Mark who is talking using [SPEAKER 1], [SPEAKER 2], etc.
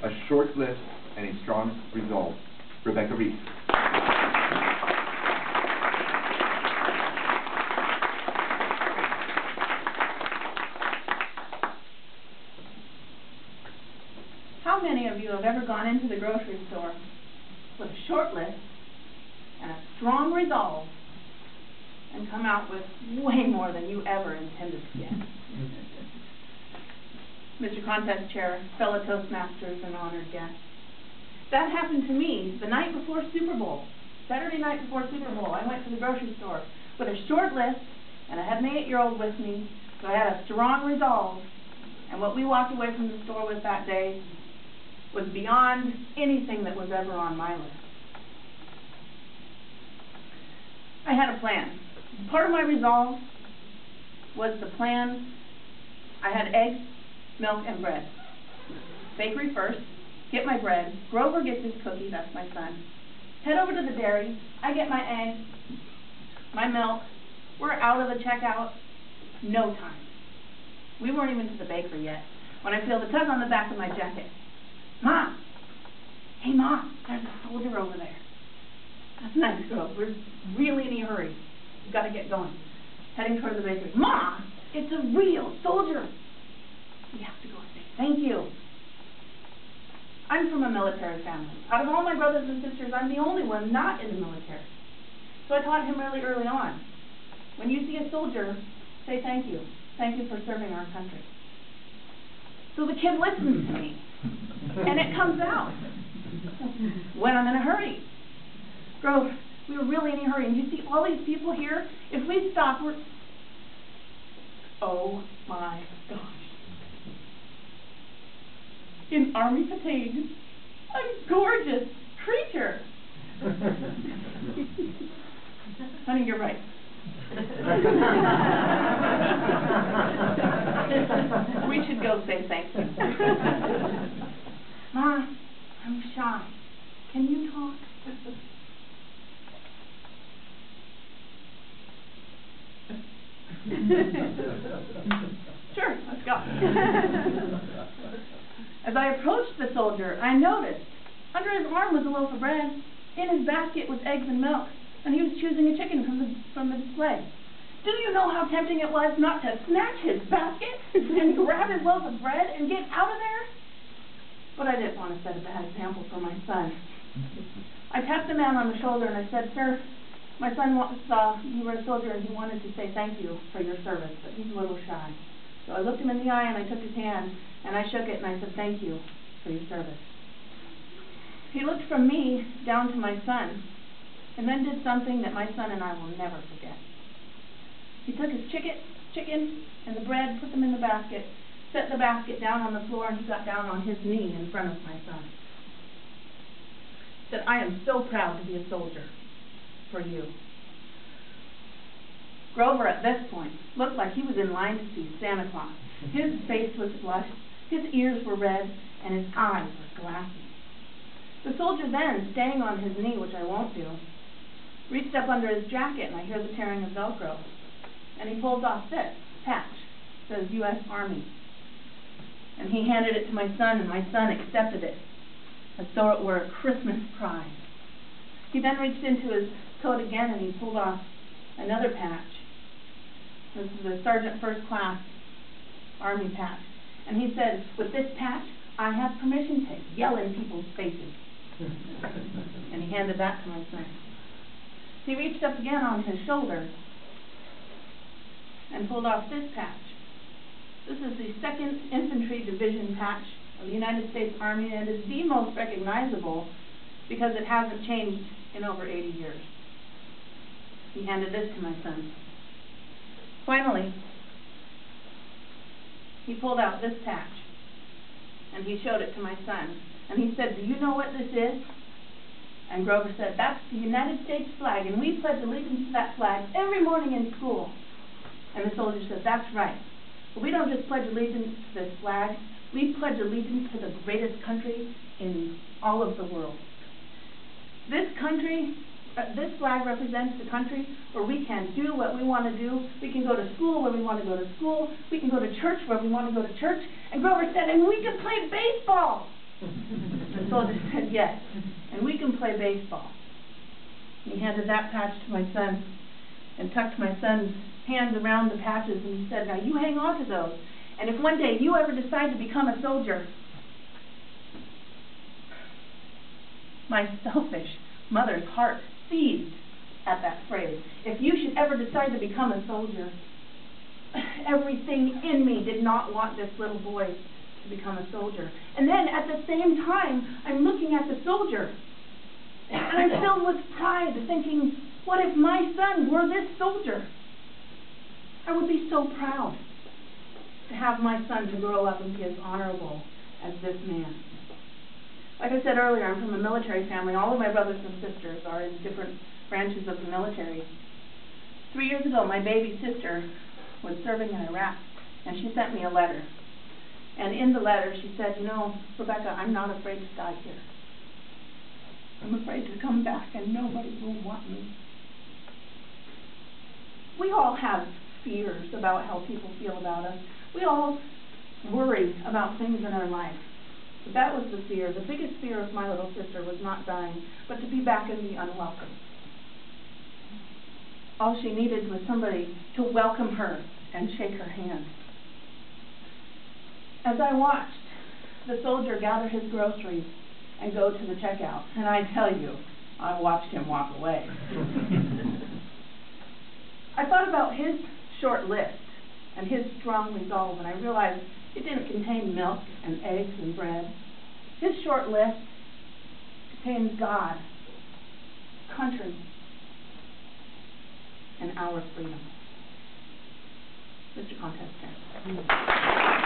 [SPEAKER 1] a short list, and a strong resolve. Rebecca Reece.
[SPEAKER 2] How many of you have ever gone into the grocery store with a short list and a strong resolve and come out with way more than you ever intended to get? Mr. Contest Chair, fellow Toastmasters, and honored guests. That happened to me the night before Super Bowl. Saturday night before Super Bowl, I went to the grocery store with a short list, and I had an 8-year-old with me, so I had a strong resolve, and what we walked away from the store with that day was beyond anything that was ever on my list. I had a plan. Part of my resolve was the plan. I had eggs, milk, and bread. Bakery first, get my bread. Grover gets his cookie, that's my son. Head over to the dairy. I get my eggs, my milk. We're out of the checkout. No time. We weren't even to the bakery yet when I feel the tug on the back of my jacket. Mom! Hey, Mom, there's a soldier over there. That's nice, girl. We're really in a hurry. We've got to get going. Heading toward the bakery. Mom! It's a real soldier! We have to go say thank you. I'm from a military family. Out of all my brothers and sisters, I'm the only one not in the military. So I taught him really early on. When you see a soldier, say thank you. Thank you for serving our country. So the kid listens to me. And it comes out when I'm in a hurry. Grove, we were really in a hurry. And you see all these people here? If we stop, we're... Oh my gosh. In Army Potato, a gorgeous creature. Honey, you're right. We should go say thank you. Ma, I'm shy. Can you talk? Sure, let's go. As I approached the soldier, I noticed under his arm was a loaf of bread. In his basket was eggs and milk, and he was choosing a chicken from the display. Do you know how tempting it was not to snatch his basket and grab his loaf of bread and get out of there? But I didn't want to set a bad example for my son. I tapped the man on the shoulder and I said, "Sir, my son saw you were a soldier and he wanted to say thank you for your service, but he's a little shy." So I looked him in the eye and I took his hand and I shook it and I said, "Thank you for your service." He looked from me down to my son and then did something that my son and I will never forget. He took his chicken and the bread, put them in the basket, set the basket down on the floor, and he got down on his knee in front of my son. He said, "I am so proud to be a soldier for you." Grover, at this point, looked like he was in line to see Santa Claus. His face was flushed, his ears were red, and his eyes were glassy. The soldier then, staying on his knee, which I won't do, reached up under his jacket, and I hear the tearing of Velcro. And he pulls off this patch. It says U.S. Army. And he handed it to my son, and my son accepted it as though it were a Christmas prize. He then reached into his coat again, and he pulled off another patch. This is a Sergeant First Class Army patch. And he said, "With this patch, I have permission to yell in people's faces." And he handed that to my son. He reached up again on his shoulder and pulled off this patch. This is the 2nd Infantry Division patch of the United States Army, and it is the most recognizable because it hasn't changed in over 80 years. He handed this to my son. Finally, he pulled out this patch, and he showed it to my son. And he said, "Do you know what this is?" And Grover said, "That's the United States flag, and we pledge allegiance to that flag every morning in school." And the soldier said, "That's right. But we don't just pledge allegiance to this flag, we pledge allegiance to the greatest country in all of the world. This country, this flag represents the country where we can do what we want to do. We can go to school where we want to go to school. We can go to church where we want to go to church." And Grover said, "And we can play baseball." soldier said yes, and we can play baseball. He handed that patch to my son and tucked my son's hands around the patches, and he said, now you hang on to those, and if one day you ever decide to become a soldier. My selfish mother's heart seized at that phrase. If you should ever decide to become a soldier, everything in me did not want this little boy to become a soldier. And then at the same time, I'm looking at the soldier, and I'm filled with pride, thinking, what if my son were this soldier? I would be so proud to have my son to grow up and be as honorable as this man. Like I said earlier, I'm from a military family. All of my brothers and sisters are in different branches of the military. 3 years ago, my baby sister was serving in Iraq, and she sent me a letter. And in the letter, she said, you know, Rebecca, I'm not afraid to die here. I'm afraid to come back, and nobody will want me. We all have fears about how people feel about us. We all worry about things in our life. But that was the fear. The biggest fear of my little sister was not dying, but to be back and be unwelcome. All she needed was somebody to welcome her and shake her hand. As I watched the soldier gather his groceries and go to the checkout, and I tell you, I watched him walk away. I thought about his short list and his strong resolve, and I realized it didn't contain milk and eggs and bread. His short list contained God, country, and our freedom. Mr. Contest Chair.